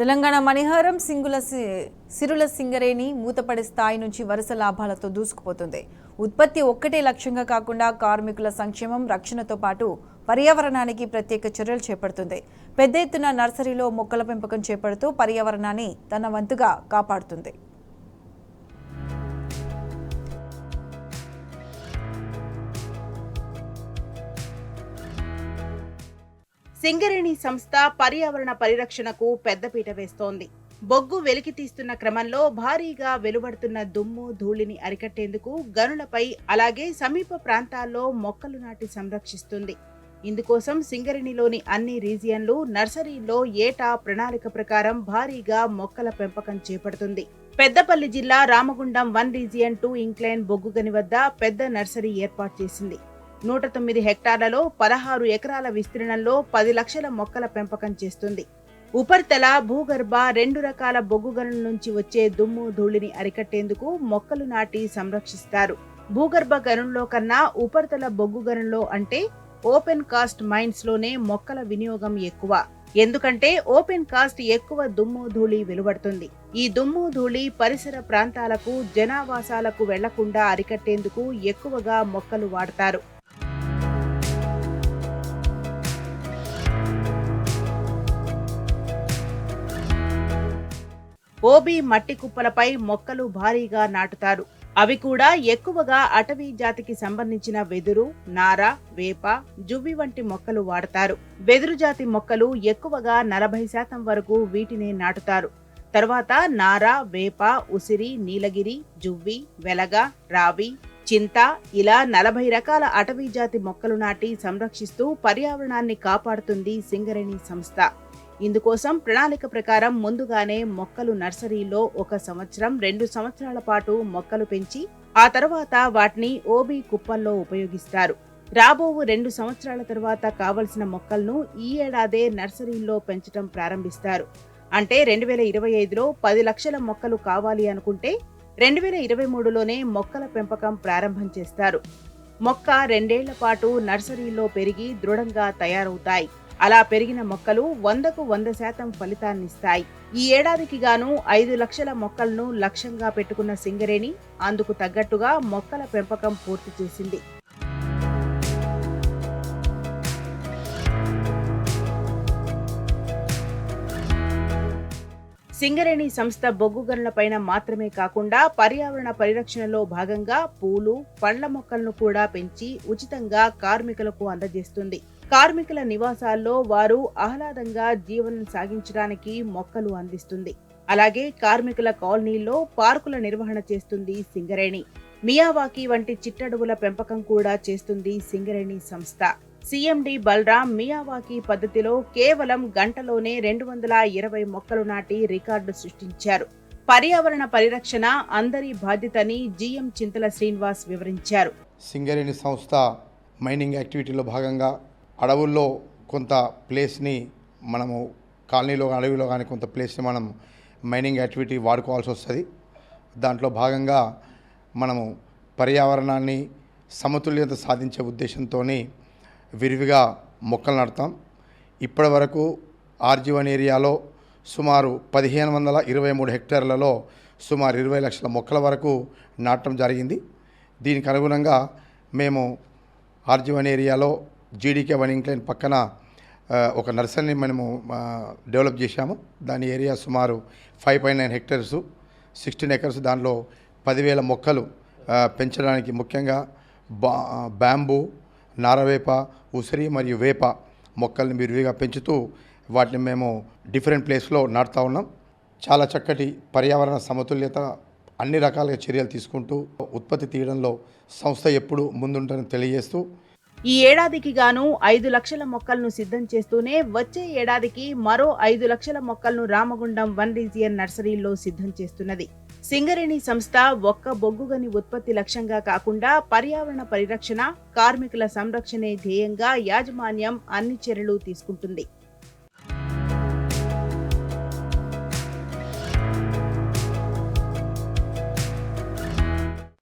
తెలంగాణ మణిహారం సిరుల సింగరేణి మూతపడే స్థాయి నుంచి వరుస లాభాలతో దూసుకుపోతుంది. ఉత్పత్తి ఒక్కటే లక్ష్యంగా కాకుండా కార్మికుల సంక్షేమం, రక్షణతో పాటు పర్యావరణానికి ప్రత్యేక చర్యలు చేపడుతుంది. పెద్ద ఎత్తున నర్సరీలో మొక్కల పెంపకం చేపడుతూ పర్యావరణాన్ని తన వంతుగా కాపాడుతుంది. సింగరేణి సంస్థ పర్యావరణ పరిరక్షణకు పెద్దపీట వేస్తోంది. బొగ్గు వెలికి తీస్తున్న క్రమంలో భారీగా వెలువడుతున్న దుమ్ము, ధూళిని అరికట్టేందుకు గనులపై అలాగే సమీప ప్రాంతాల్లో మొక్కలు నాటి సంరక్షిస్తుంది. ఇందుకోసం సింగరేణిలోని అన్ని రీజియన్లు, నర్సరీల్లో ఏటా ప్రణాళిక ప్రకారం భారీగా మొక్కల పెంపకం చేపడుతుంది. పెద్దపల్లి జిల్లా రామగుండం 1 రీజియన్ 2 ఇంక్లైన్ బొగ్గు గని వద్ద పెద్ద నర్సరీ ఏర్పాటు చేసింది. 109 హెక్టార్లలో 16 ఎకరాల విస్తీర్ణంలో 10 లక్షల మొక్కల పెంపకం చేస్తుంది. ఉపరితల, భూగర్భ 2 రకాల బొగ్గు గనుల నుంచి వచ్చే దుమ్ము, ధూళిని అరికట్టేందుకు మొక్కలు నాటి సంరక్షిస్తారు. భూగర్భ గనుల్లో కన్నా ఉపరితల బొగ్గు గనుల్లో అంటే ఓపెన్ కాస్ట్ మైన్స్ లోనే మొక్కల వినియోగం ఎక్కువ. ఎందుకంటే ఓపెన్ కాస్ట్ ఎక్కువ దుమ్ము, ధూళి వెలువడుతుంది. ఈ దుమ్ము, ధూళి పరిసర ప్రాంతాలకు, జనావాసాలకు వెళ్లకుండా అరికట్టేందుకు ఎక్కువగా మొక్కలు వాడతారు. ఓబీ మట్టి కుప్పలపై మొక్కలు భారీగా నాటుతారు. అవి కూడా ఎక్కువగా అటవీ జాతికి సంబంధించిన వెదురు, నార, వేప, జువ్వి వంటి మొక్కలు వాడతారు. వెదురు జాతి మొక్కలు ఎక్కువగా 40% వరకు వీటినే నాటుతారు. తర్వాత నార, వేప, ఉసిరి, నీలగిరి, జువ్వి, వెలగ, రావి, చింత ఇలా 40 రకాల అటవీ జాతి మొక్కలు నాటి సంరక్షిస్తూ పర్యావరణాన్ని కాపాడుతుంది సింగరేణి సంస్థ. ఇందుకోసం ప్రణాళిక ప్రకారం ముందుగానే మొక్కలు నర్సరీలో 1 సంవత్సరం, 2 సంవత్సరాల పాటు మొక్కలు పెంచి ఆ తర్వాత వాటిని ఓబీ కుప్పల్లో ఉపయోగిస్తారు. రాబో 2 సంవత్సరాల తర్వాత కావలసిన మొక్కలను ఈ ఏడాదే నర్సరీల్లో పెంచడం ప్రారంభిస్తారు. అంటే 2025లో 10 లక్షల మొక్కలు కావాలి అనుకుంటే 2023లోనే మొక్కల పెంపకం ప్రారంభం చేస్తారు. మొక్క 2 ఏళ్ల పాటు నర్సరీలో పెరిగి దృఢంగా తయారవుతాయి. అలా పెరిగిన మొక్కలు 100కు 100% ఫలితాన్నిస్తాయి. ఈ ఏడాదికి గాను 5 లక్షల మొక్కలను లక్ష్యంగా పెట్టుకున్న సింగరేణి అందుకు తగ్గట్టుగా మొక్కల పెంపకం పూర్తి చేసింది. సింగరేణి సంస్థ బొగ్గు గనులపైన మాత్రమే కాకుండా పర్యావరణ పరిరక్షణలో భాగంగా పూలు, పండ్ల మొక్కలను కూడా పెంచి ఉచితంగా కార్మికులకు అందజేస్తుంది. కార్మికుల నివాసాల్లో వారు ఆహ్లాదంగా జీవనం సాగించడానికి మొక్కలు అందిస్తుంది. అలాగే కార్మికుల కాలనీల్లో పార్కుల నిర్వహణ చేస్తుంది సింగరేణి. మియావాకీ వంటి చిట్టడవుల పెంపకం కూడా చేస్తుంది సింగరేణి సంస్థ. సిఎండి బలరాం మియావాకీ పద్ధతిలో కేవలం గంటలోనే 220 మొక్కలు నాటి రికార్డు సృష్టించారు. పర్యావరణ పరిరక్షణ అందరి బాధ్యతని జీఎం చింతల శ్రీనివాస్ వివరించారు. సింగరేణి సంస్థ మైనింగ్ యాక్టివిటీలో భాగంగా అడవుల్లో కొంత ప్లేస్ని మనము కాలనీలో, అడవిలో కానీ కొంత ప్లేస్ని మనం మైనింగ్ యాక్టివిటీ వాడుకోవాల్సి వస్తుంది. దాంట్లో భాగంగా మనము పర్యావరణాన్ని సమతుల్యత సాధించే ఉద్దేశంతో విరివిగా మొక్కలు నాటుతాం. ఇప్పటి వరకు ఆర్జీవన్ ఏరియాలో సుమారు 1523 హెక్టార్లలో సుమారు 20 లక్షల మొక్కల వరకు నాటడం జరిగింది. దీనికి అనుగుణంగా మేము ఆర్జీవన్ ఏరియాలో జీడీకే 1 ఇంక్లైన్ పక్కన ఒక నర్సరీని మనము డెవలప్ చేశాము. దాని ఏరియా సుమారు 5.9 హెక్టార్స్, 16 ఎకర్స్. దానిలో 10,000 మొక్కలు పెంచడానికి ముఖ్యంగా బ్యాంబూ, నారవేప, ఉసిరి మరియు వేప మొక్కల్ని విరివిగా పెంచుతూ వాటిని మేము డిఫరెంట్ ప్లేస్లో నాటుతూ ఉన్నాం. చాలా చక్కటి పర్యావరణ సమతుల్యత, అన్ని రకాలుగా చర్యలు తీసుకుంటూ ఉత్పత్తి తీయడంలో సంస్థ ఎప్పుడు ముందుంటుందని తెలియజేస్తూ ఈ ఏడాదికి గాను 5 లక్షల మొక్కలను సిద్ధం చేస్తూనే వచ్చే ఏడాదికి మరో 5 లక్షల మొక్కలను రామగుండం 1 రీజియన్ నర్సరీల్లో సిద్ధం చేస్తున్నది. సింగరేణి సంస్థ ఒక్క బొగ్గుగని ఉత్పత్తి లక్ష్యంగా కాకుండా పర్యావరణ పరిరక్షణ, కార్మికుల సంరక్షణే ధ్యేయంగా యాజమాన్యం అన్ని చర్యలు తీసుకుంటుంది.